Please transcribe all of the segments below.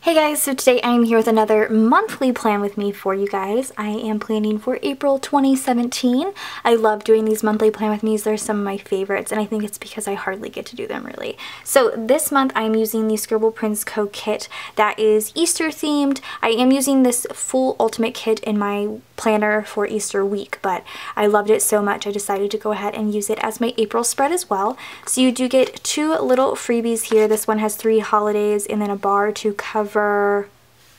Hey guys, so today I am here with another monthly plan with me for you guys. I am planning for April 2017. I love doing these monthly plan with me's. They're some of my favorites, and I think it's because I hardly get to do them really. So this month I'm using the Scribble Prince Co. kit that is Easter themed. I am using this full ultimate kit in my planner for Easter week, but I loved it so much I decided to go ahead and use it as my April spread as well. So you do get two little freebies here. This one has 3 holidays and then a bar to cover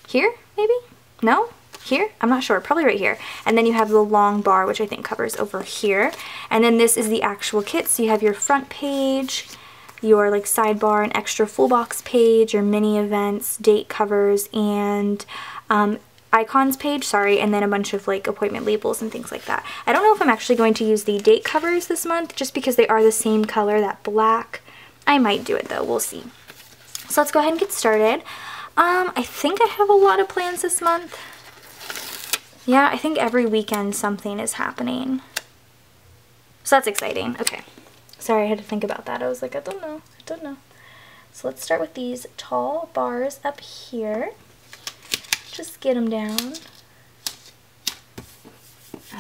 here, maybe? No? Here? I'm not sure. Probably right here. And then you have the long bar, which I think covers over here. And then this is the actual kit. So you have your front page, your like sidebar, an extra full box page, your mini events, date covers, and icons page, sorry, and then a bunch of like appointment labels and things like that. I don't know if I'm actually going to use the date covers this month just because they are the same color, that black. I might do it though. We'll see. So let's go ahead and get started. I think I have a lot of plans this month. Yeah, I think every weekend something is happening. So that's exciting. Okay. Sorry, I had to think about that. I was like, I don't know. So let's start with these tall bars up here. Just get them down.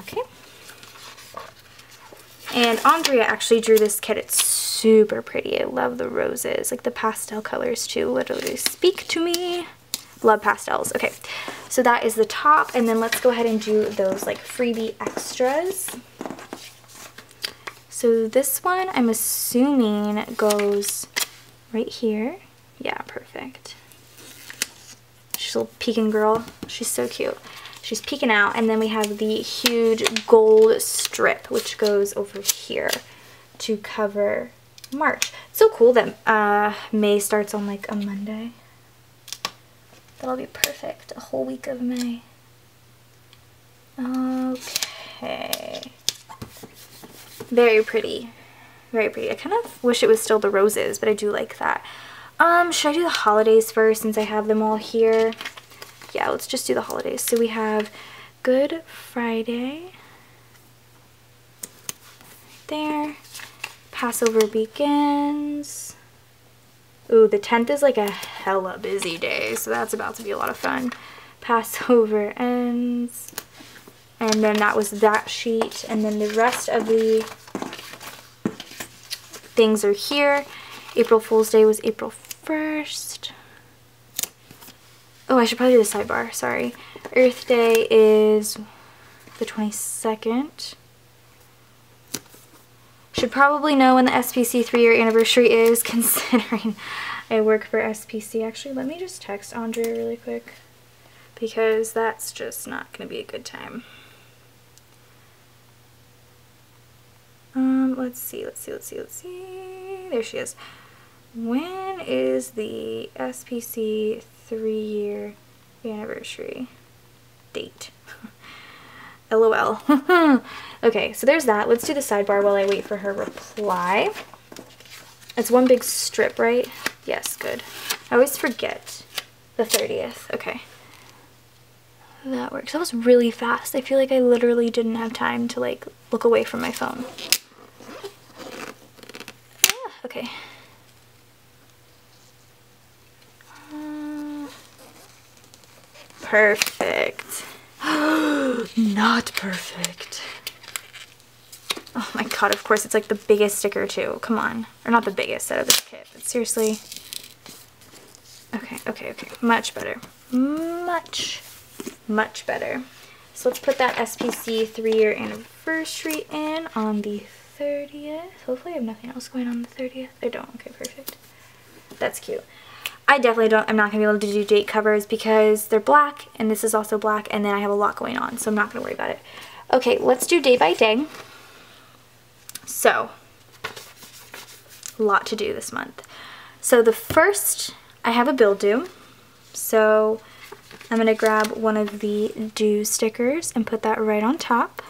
Okay. And Andrea actually drew this kit. It's super pretty. I love the roses, like the pastel colors too, literally speak to me. Love pastels. Okay, so that is the top, and then let's go ahead and do those like freebie extras. So this one I'm assuming goes right here. Yeah, perfect. She's a little peeking girl. She's so cute. She's peeking out, and then we have the huge gold strip which goes over here to cover March. So cool that May starts on like a Monday. That'll be perfect. A whole week of May. Okay. Very pretty. Very pretty. I kind of wish it was still the roses, but I do like that. Should I do the holidays first since I have them all here? Yeah, let's just do the holidays. So we have Good Friday. Right there. Passover begins. Ooh, the 10th is like a hella busy day, so that's about to be a lot of fun. Passover ends. And then that was that sheet. And then the rest of the things are here. April Fool's Day was April 1st. Oh, I should probably do the sidebar, sorry. Earth Day is the 22nd. Should probably know when the SPC 3-year anniversary is, considering I work for SPC. Actually, let me just text Andrea really quick, because that's just not going to be a good time. Let's see. There she is. When is the SPC 3-year anniversary date? LOL. Okay, so there's that. Let's do the sidebar while I wait for her reply. It's one big strip, right? Yes, good. I always forget the 30th. Okay. That works. That was really fast. I feel like I literally didn't have time to like look away from my phone. Okay. Perfect. Not perfect. Oh my god, of course it's like the biggest sticker too. Come on. Or not the biggest out of this kit, but seriously. Okay. Much better. Much better. So let's put that SPC 3-year anniversary in on the 30th. Hopefully I have nothing else going on the 30th. I don't. Okay, perfect. That's cute. I definitely don't, I'm not going to be able to do date covers because they're black, and this is also black, and then I have a lot going on, so I'm not going to worry about it. Okay, let's do day by day. So, a lot to do this month. So the first, I have a bill due, so I'm going to grab one of the due stickers and put that right on top.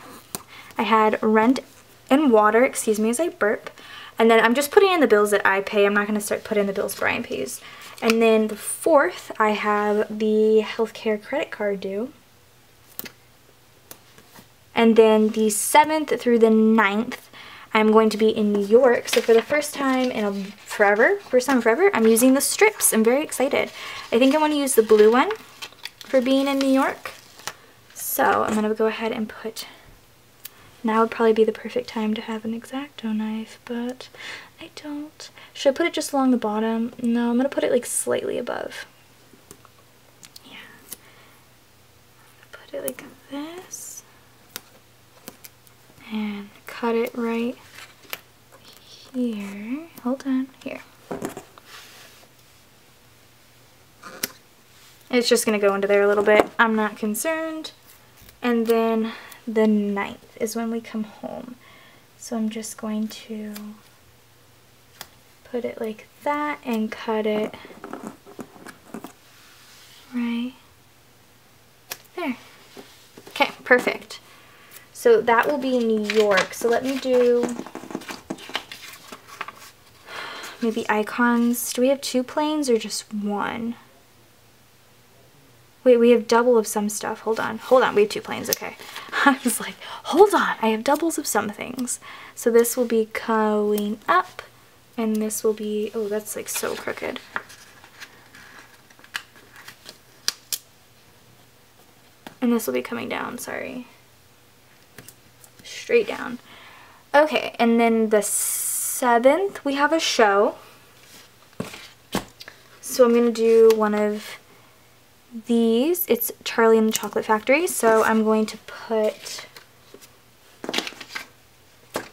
I had rent and water, excuse me as I burp, and then I'm just putting in the bills that I pay. I'm not going to start putting in the bills Brian pays. And then the 4th, I have the healthcare credit card due. And then the 7th through the 9th, I'm going to be in New York, so for the first time in forever, I'm using the strips. I'm very excited. I think I want to use the blue one for being in New York. So I'm going to go ahead and put, now would probably be the perfect time to have an X-Acto knife, but I don't. Should I put it just along the bottom? No, I'm going to put it like slightly above. Yeah. Put it like this. And cut it right here. Hold on, here. It's just gonna go into there a little bit. I'm not concerned. And then the 9th is when we come home. So I'm just going to put it like that and cut it right there. Okay, perfect. So that will be in New York. So let me do maybe icons. Do we have 2 planes or just 1? Wait, we have double of some stuff. Hold on, we have 2 planes, okay. I was like, hold on, I have doubles of some things. So this will be going up, and this will be, oh, that's like so crooked. And this will be coming down, sorry. Straight down. Okay, and then the 7th, we have a show. So I'm gonna do one of these. It's Charlie and the Chocolate Factory, so I'm going to put,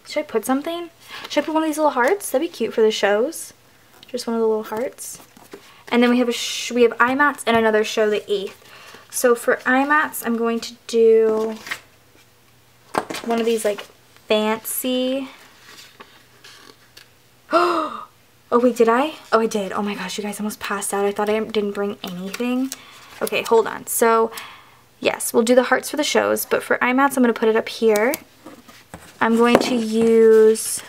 should I put something? Should I put one of these little hearts? That'd be cute for the shows. Just one of the little hearts. And then we have we have IMATs and another show the 8th. So for IMATs, I'm going to do one of these like fancy. Oh wait, did I? Oh, I did. Oh my gosh, you guys, almost passed out. I thought I didn't bring anything. Okay, hold on. So yes, we'll do the hearts for the shows, but for IMATs, I'm going to put it up here. I'm going to use,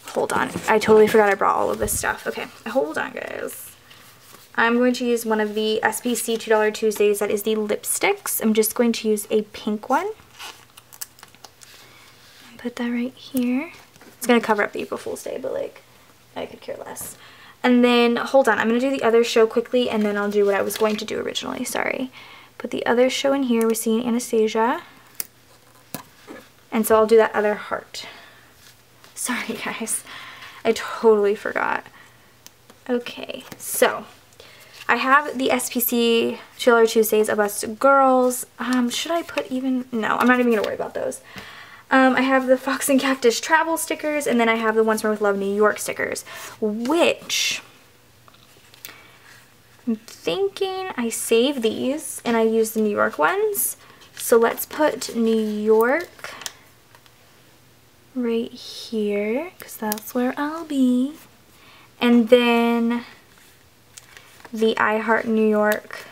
hold on, I totally forgot I brought all of this stuff. Okay, hold on, guys. I'm going to use one of the SPC $2 Tuesdays. That is the lipsticks. I'm just going to use a pink one. Put that right here. It's going to cover up the April Fool's Day, but like, I could care less. And then, hold on, I'm going to do the other show quickly, and then I'll do what I was going to do originally, sorry. Put the other show in here. We're seeing Anastasia. And so I'll do that other heart. Sorry, guys. I totally forgot. Okay, so I have the SPC $2 Tuesdays of us girls. Should I put even, no, I'm not even going to worry about those. I have the Fox and Cactus travel stickers, and then I have the Once More with Love New York stickers, which I'm thinking I save these and I use the New York ones. So let's put New York right here, because that's where I'll be. And then the I Heart New York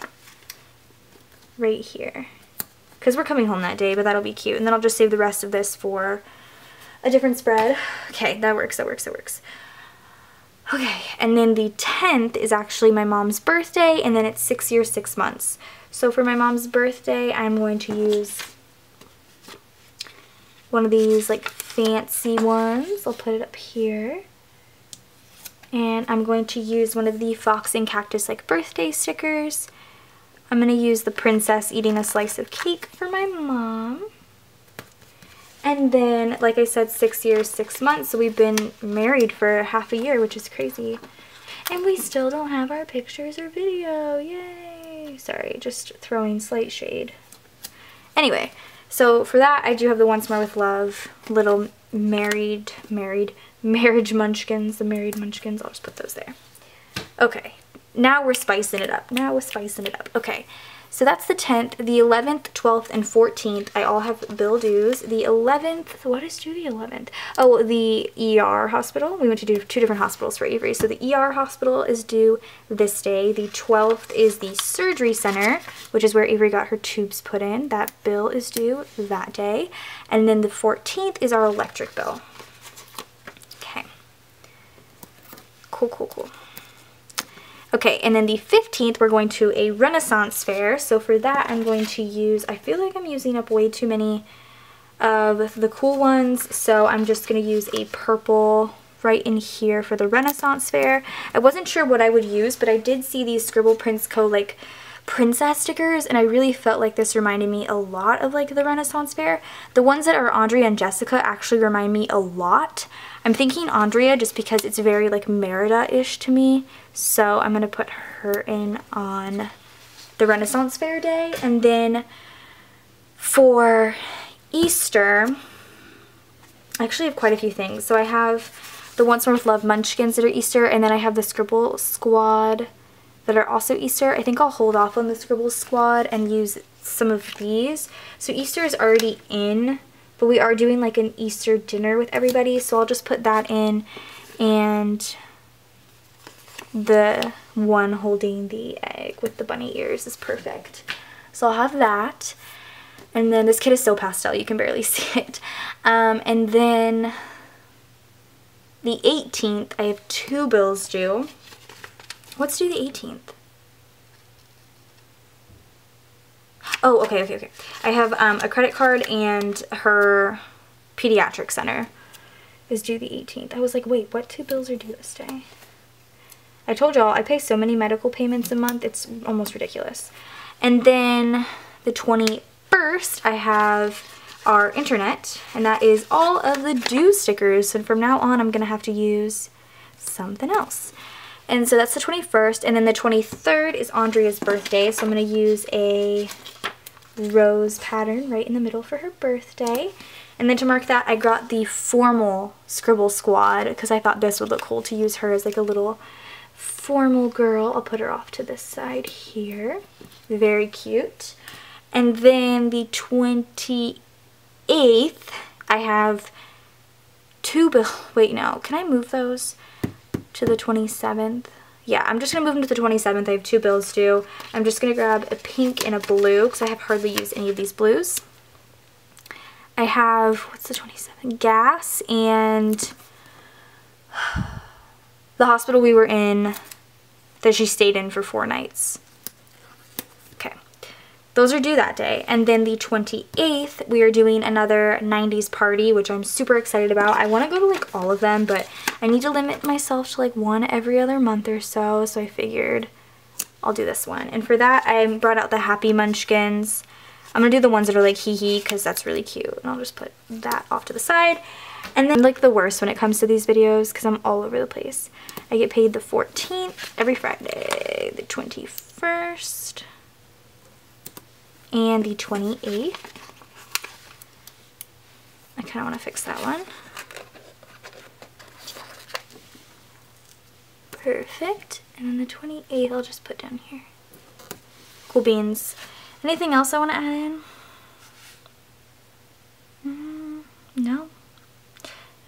right here, because we're coming home that day, but that'll be cute. And then I'll just save the rest of this for a different spread. Okay, that works, that works, that works. Okay, and then the 10th is actually my mom's birthday, and then it's 6 years, 6 months. So for my mom's birthday, I'm going to use one of these like fancy ones. I'll put it up here. And I'm going to use one of the Fox and Cactus like birthday stickers. I'm going to use the princess eating a slice of cake for my mom. And then, like I said, 6 years, 6 months. So we've been married for half a year, which is crazy. And we still don't have our pictures or video. Yay! Sorry, just throwing slight shade. Anyway, so for that, I do have the Once More with Love little marriage munchkins, the married munchkins. I'll just put those there. Okay. Now we're spicing it up. Now we're spicing it up. Okay, so that's the 10th. The 11th, 12th, and 14th, I all have bill dues. The 11th, what is due the 11th? Oh, the ER hospital. We went to do 2 different hospitals for Avery. So the ER hospital is due this day. The 12th is the surgery center, which is where Avery got her tubes put in. That bill is due that day. And then the 14th is our electric bill. Okay. Cool, cool, cool. Okay, and then the 15th, we're going to a Renaissance fair. So for that, I'm going to use, I feel like I'm using up way too many of the cool ones. So I'm just going to use a purple right in here for the Renaissance Fair. I wasn't sure what I would use, but I did see these Scribble Prints Co. like princess stickers, and I really felt like this reminded me a lot of like the Renaissance Fair. The ones that are Andrea and Jessica actually remind me a lot. I'm thinking Andrea just because it's very like Merida-ish to me, so I'm going to put her in on the Renaissance Fair day. And then for Easter, I actually have quite a few things. So I have the Once More with Love Munchkins that are Easter, and then I have the Scribble Squad that are also Easter. I think I'll hold off on the Scribble Squad and use some of these. So Easter is already in, but we are doing like an Easter dinner with everybody, so I'll just put that in, and the one holding the egg with the bunny ears is perfect. So I'll have that. And then this kit is so pastel, you can barely see it. And then the 18th, I have 2 bills due. Let's do the 18th. Oh, okay. I have a credit card, and her pediatric center is due the 18th. I was like, wait, what 2 bills are due this day? I told y'all, I pay so many medical payments a month, it's almost ridiculous. And then the 21st, I have our internet, and that is all of the due stickers. And from now on, I'm going to have to use something else. And so that's the 21st, and then the 23rd is Andrea's birthday, so I'm going to use a rose pattern right in the middle for her birthday. And then to mark that, I got the formal Scribble Squad because I thought this would look cool to use her as like a little formal girl. I'll put her off to this side here. Very cute. And then the 28th, I have 2 bills. Wait, no. Can I move those to the 27th? Yeah, I'm just going to move them to the 27th. I have 2 bills due. I'm just going to grab a pink and a blue because I have hardly used any of these blues. I have, what's the 27th? Gas and the hospital we were in that she stayed in for 4 nights. Okay. Those are due that day. And then the 28th, we are doing another 90s party, which I'm super excited about. I want to go to like all of them, but I need to limit myself to like one every other month or so. So I figured I'll do this one. And for that, I brought out the Happy Munchkins. I'm going to do the ones that are like hee because that's really cute. And I'll just put that off to the side. And then like the worst when it comes to these videos, because I'm all over the place. I get paid the 14th every Friday, the 21st, and the 28th. I kind of want to fix that one. Perfect. And then the 28th I'll just put down here. Cool beans. Anything else I want to add in? No.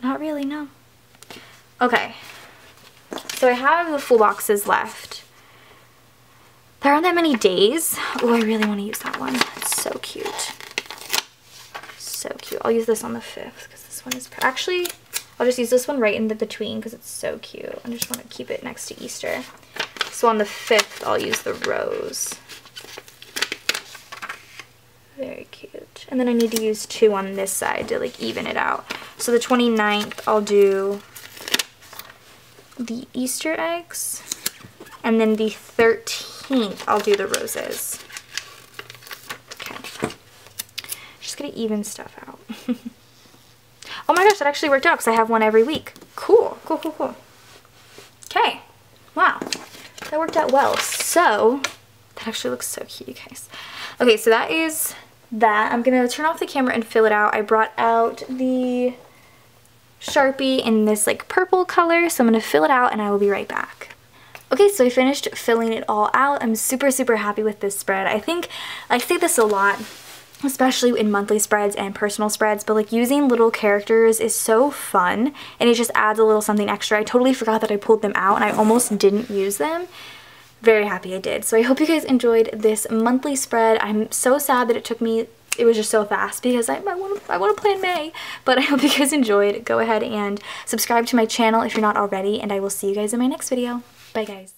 Not really, no. Okay. So I have the full boxes left. There aren't that many days. Oh, I really want to use that one. It's so cute. So cute. I'll use this on the 5th because this one is... Actually, I'll just use this one right in the between because it's so cute. I just want to keep it next to Easter. So on the 5th, I'll use the rose. Very cute. And then I need to use 2 on this side to like even it out. So the 29th, I'll do the Easter eggs. And then the 13th, I'll do the roses. Okay. Just gonna even stuff out. Oh my gosh, that actually worked out because I have one every week. Cool, cool, cool, cool. Okay. Wow. That worked out well. So, that actually looks so cute, you guys. Okay, so that is that. I'm gonna turn off the camera and fill it out. I brought out the Sharpie in this like purple color, so I'm gonna fill it out and I will be right back. Okay, so I finished filling it all out. I'm super, super happy with this spread. I think, I say this a lot, especially in monthly spreads and personal spreads, but like using little characters is so fun and it just adds a little something extra. I totally forgot that I pulled them out and I almost didn't use them. Very happy I did. So I hope you guys enjoyed this monthly spread. I'm so sad that it was just so fast because I want to plan May, but I hope you guys enjoyed. Go ahead and subscribe to my channel if you're not already, and I will see you guys in my next video. Bye guys.